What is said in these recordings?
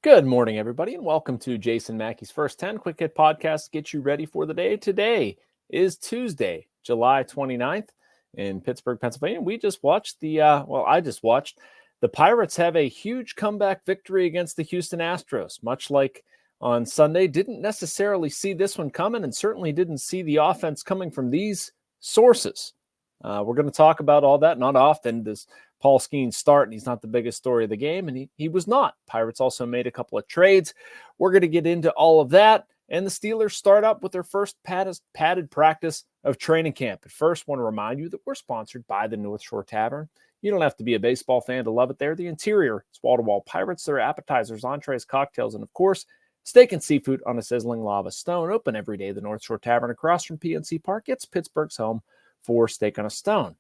Good morning, everybody, and welcome to Jason Mackey's First 10 Quick Hit Podcast to get you ready for the day. Today is Tuesday, July 29th in Pittsburgh, Pennsylvania. We just watched I just watched the Pirates have a huge comeback victory against the Houston Astros, much like on Sunday. Didn't necessarily see this one coming and certainly didn't see the offense coming from these sources. We're going to talk about all that. Not often does Paul Skenes start, and he's not the biggest story of the game, and he was not. Pirates also made a couple of trades. We're going to get into all of that, and the Steelers start up with their first padded practice of training camp. But first, I want to remind you that we're sponsored by the North Shore Tavern. You don't have to be a baseball fan to love it there. The interior is wall-to-wall Pirates. There are appetizers, entrees, cocktails, and, of course, steak and seafood on a sizzling lava stone. Open every day. The North Shore Tavern across from PNC Park. It's Pittsburgh's home for steak on a stone.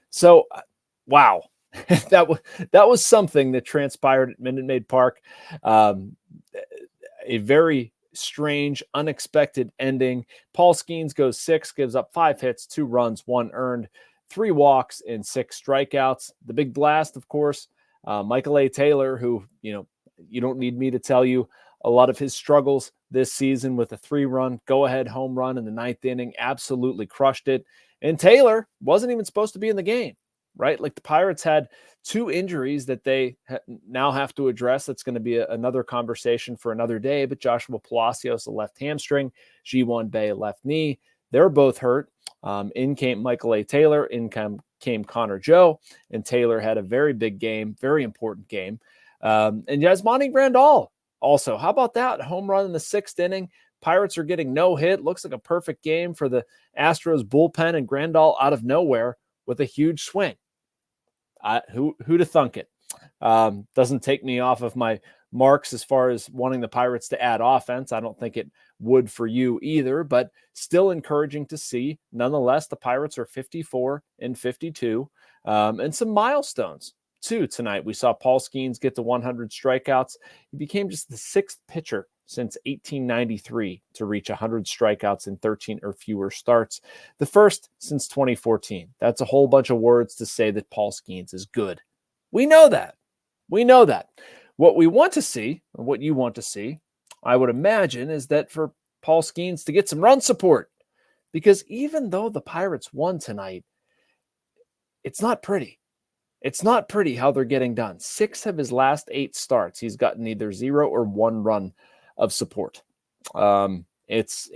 So, wow. that was something that transpired at Minute Maid Park. A very strange, unexpected ending. Paul Skenes goes 6, gives up 5 hits, 2 runs, 1 earned, 3 walks, and 6 strikeouts. The big blast, of course, Michael A. Taylor, who, you don't need me to tell you a lot of his struggles this season with a 3-run go-ahead home run in the 9th inning, absolutely crushed it. And Taylor wasn't even supposed to be in the game. Right? Like the Pirates had 2 injuries that they now have to address. That's going to be another conversation for another day. But Joshua Palacios, a left hamstring, Ji-Won Bae, left knee. They're both hurt. In came Michael A. Taylor. In came Connor Joe. And Taylor had a very big game, very important game. And Yasmani Grandal also. How about that? Home run in the 6th inning. Pirates are getting no hit. Looks like a perfect game for the Astros bullpen, and Grandal out of nowhere with a huge swing. Who to thunk it? Doesn't take me off of my marks as far as wanting the Pirates to add offense. I don't think it would for you either, but still encouraging to see. Nonetheless, the Pirates are 54-52, and some milestones too tonight. We saw Paul Skenes get to 100 strikeouts. He became just the 6th pitcher since 1893 to reach 100 strikeouts in 13 or fewer starts. The first since 2014. That's a whole bunch of words to say that Paul Skenes is good. We know that. What we want to see, or what you want to see, I would imagine, is that for Paul Skenes to get some run support. Because even though the Pirates won tonight, it's not pretty. It's not pretty how they're getting done. 6 of his last 8 starts, he's gotten either 0 or 1 run of support. It's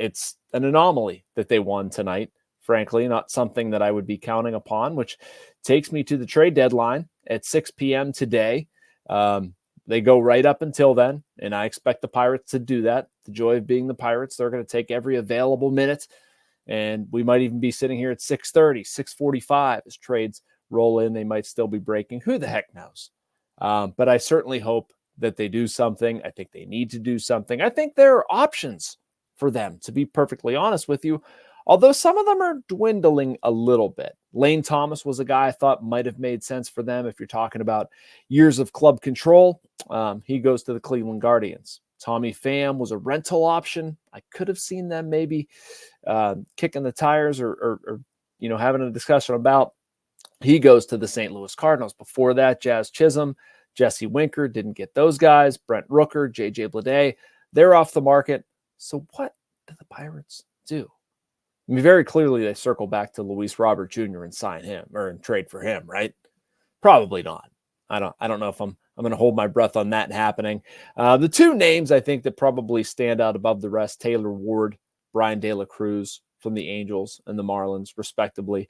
an anomaly that they won tonight, frankly, not something that I would be counting upon, which takes me to the trade deadline at 6 p.m. today. They go right up until then, and I expect the Pirates to do that. The joy of being the Pirates, they're going to take every available minute, and we might even be sitting here at 6:30, 6:45 as trades roll in. They might still be breaking. Who the heck knows? But I certainly hope that they do something. I think they need to do something. I think there are options for them, to be perfectly honest with you, although some of them are dwindling a little bit. Lane Thomas was a guy I thought might have made sense for them if you're talking about years of club control. He goes to the Cleveland Guardians. Tommy Pham was a rental option. I could have seen them maybe kicking the tires or having a discussion about. He goes to the St. Louis Cardinals. Before that, Jazz Chisholm, Jesse Winker, didn't get those guys. Brent Rooker, J.J. Bleday, they're off the market. So what do the Pirates do? I mean, very clearly they circle back to Luis Robert Jr. and sign him or and trade for him, right? Probably not. I don't know if I'm going to hold my breath on that happening. The 2 names I think that probably stand out above the rest, Taylor Ward, Bryan De La Cruz from the Angels and the Marlins, respectively.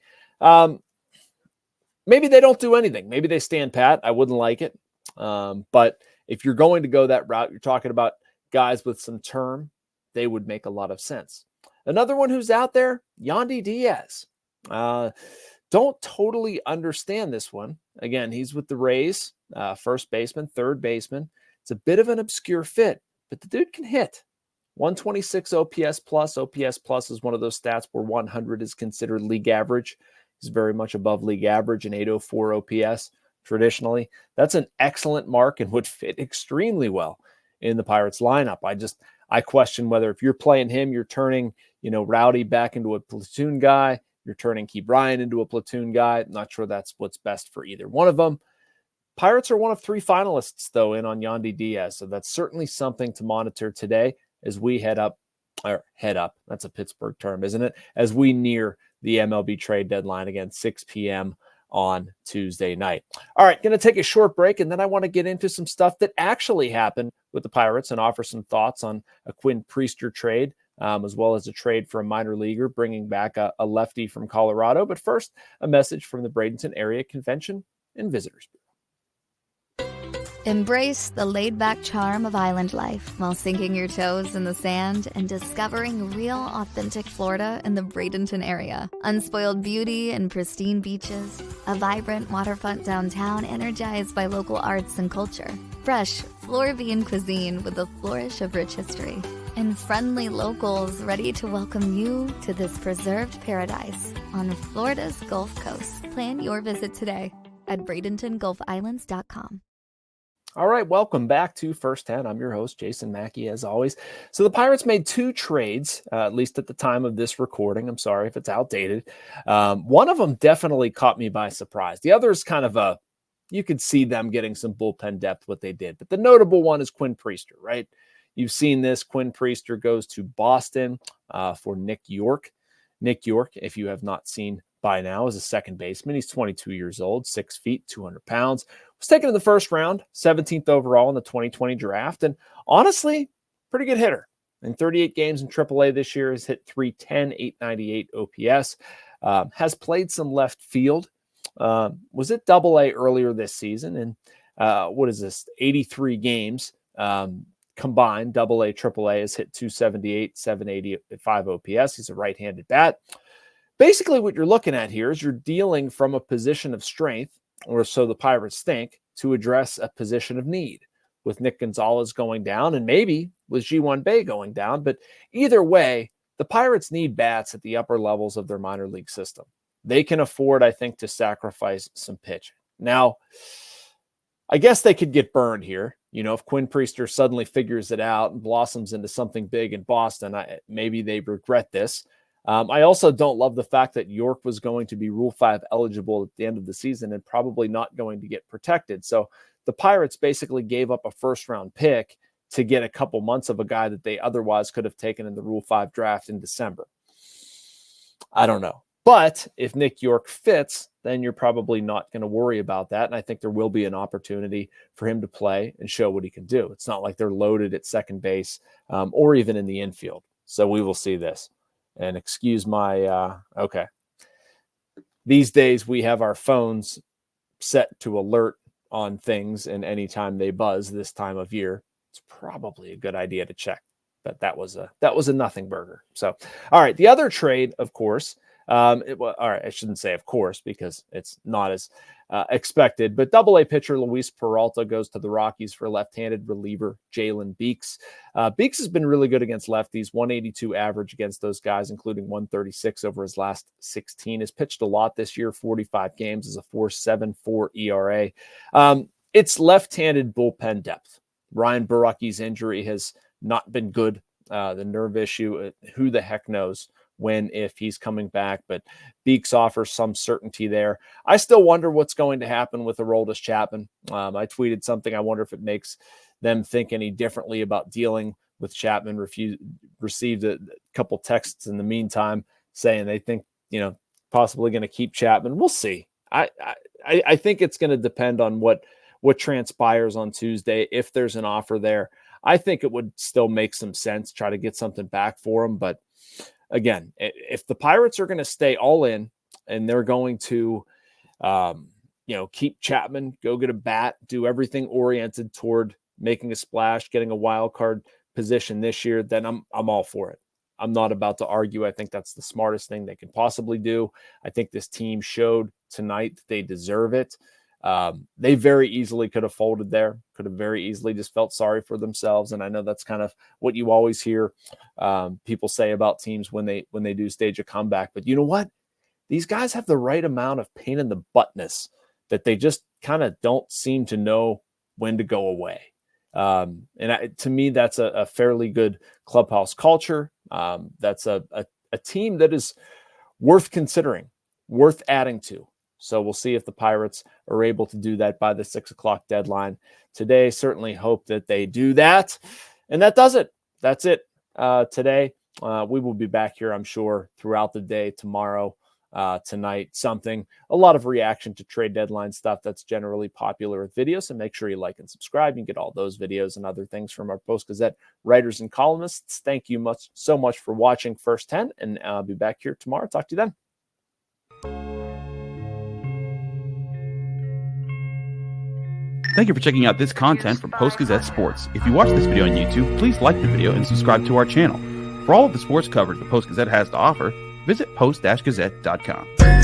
Maybe they don't do anything. Maybe they stand pat. I wouldn't like it. But if you're going to go that route, you're talking about guys with some term, they would make a lot of sense. Another one who's out there, Yandy Diaz. Don't totally understand this one. Again, he's with the Rays, first baseman, third baseman. It's a bit of an obscure fit, but the dude can hit. 126 OPS plus. OPS plus is one of those stats where 100 is considered league average. He's very much above league average in 804 OPS traditionally. That's an excellent mark and would fit extremely well in the Pirates lineup. I question whether if you're playing him, you're turning, Rowdy back into a platoon guy. You're turning Key Bryant into a platoon guy. I'm not sure that's what's best for either one of them. Pirates are one of 3 finalists, though, in on Yandy Diaz. So that's certainly something to monitor today as we head up. That's a Pittsburgh term, isn't it? As we near the MLB trade deadline, again, 6 p.m. on Tuesday night. All right, going to take a short break, and then I want to get into some stuff that actually happened with the Pirates and offer some thoughts on a Quinn Priester trade, as well as a trade for a minor leaguer, bringing back a lefty from Colorado. But first, a message from the Bradenton Area Convention and Visitors Bureau. Embrace the laid-back charm of island life while sinking your toes in the sand and discovering real, authentic Florida in the Bradenton area. Unspoiled beauty and pristine beaches, a vibrant waterfront downtown energized by local arts and culture, fresh Floridian cuisine with a flourish of rich history, and friendly locals ready to welcome you to this preserved paradise on Florida's Gulf Coast. Plan your visit today at BradentonGulfIslands.com. All right, welcome back to First 10. I'm your host, Jason Mackey, as always. So the Pirates made 2 trades, at least at the time of this recording. I'm sorry if it's outdated. One of them definitely caught me by surprise. The other is kind of you could see them getting some bullpen depth, what they did. But the notable one is Quinn Priester, right? You've seen this. Quinn Priester goes to Boston for Nick Yorke. Nick Yorke, if you have not seen by now, is a second baseman. He's 22 years old, 6 feet, 200 pounds. Was taken in the first round, 17th overall in the 2020 draft. And honestly, pretty good hitter. In 38 games in AAA this year, has hit .310, .898 OPS. Has played some left field. Was at AA earlier this season. And 83 games combined, AA, AAA, has hit .278, .785 OPS. He's a right-handed bat. Basically, what you're looking at here is you're dealing from a position of strength, or so the Pirates think, to address a position of need, with Nick Gonzalez going down and maybe with Ji-Hwan Bae going down. But either way, the Pirates need bats at the upper levels of their minor league system. They can afford, I think, to sacrifice some pitching. Now, I guess they could get burned here. You know, if Quinn Priester suddenly figures it out and blossoms into something big in Boston, maybe they regret this. I also don't love the fact that Yorke was going to be Rule 5 eligible at the end of the season and probably not going to get protected. So the Pirates basically gave up a first-round pick to get a couple months of a guy that they otherwise could have taken in the Rule 5 draft in December. I don't know. But if Nick Yorke fits, then you're probably not going to worry about that. And I think there will be an opportunity for him to play and show what he can do. It's not like they're loaded at second base or even in the infield. So we will see this. And excuse my, okay. These days we have our phones set to alert on things, and anytime they buzz this time of year, it's probably a good idea to check. But that was a nothing burger. So, all right. The other trade, of course, all right, I shouldn't say of course, because it's not as expected, but AA pitcher Luis Peralta goes to the Rockies for left-handed reliever Jalen Beeks. Beeks has been really good against lefties, 182 average against those guys, including 136 over his last 16. Has pitched a lot this year, 45 games, is a 4.74 ERA. It's left-handed bullpen depth. Ryan Borucki's injury has not been good. The nerve issue, who the heck knows when, if he's coming back, but Beeks offers some certainty there. I still wonder what's going to happen with Aroldis Chapman. I tweeted something. I wonder if it makes them think any differently about dealing with Chapman. Received a couple texts in the meantime saying they think, possibly going to keep Chapman. We'll see. I think it's going to depend on what transpires on Tuesday. If there's an offer there, I think it would still make some sense, try to get something back for him. But again, if the Pirates are going to stay all in and they're going to, keep Chapman, go get a bat, do everything oriented toward making a splash, getting a wild card position this year, then I'm all for it. I'm not about to argue. I think that's the smartest thing they can possibly do. I think this team showed tonight that they deserve it. They very easily could have folded there, could have very easily just felt sorry for themselves. And I know that's kind of what you always hear people say about teams when they do stage a comeback. But you know what? These guys have the right amount of pain in the buttness that they just kind of don't seem to know when to go away. To me, that's a fairly good clubhouse culture. That's a team that is worth considering, worth adding to. So we'll see if the Pirates are able to do that by the 6 o'clock deadline today. Certainly hope that they do that. And that does it. That's it today. We will be back here, I'm sure, throughout the day, tomorrow, tonight, a lot of reaction to trade deadline stuff that's generally popular with videos. So make sure you like and subscribe. You can get all those videos and other things from our Post-Gazette writers and columnists. Thank you so much for watching First 10, and I'll be back here tomorrow. Talk to you then. Thank you for checking out this content from Post-Gazette Sports. If you watch this video on YouTube, please like the video and subscribe to our channel. For all of the sports coverage the Post-Gazette has to offer, visit post-gazette.com.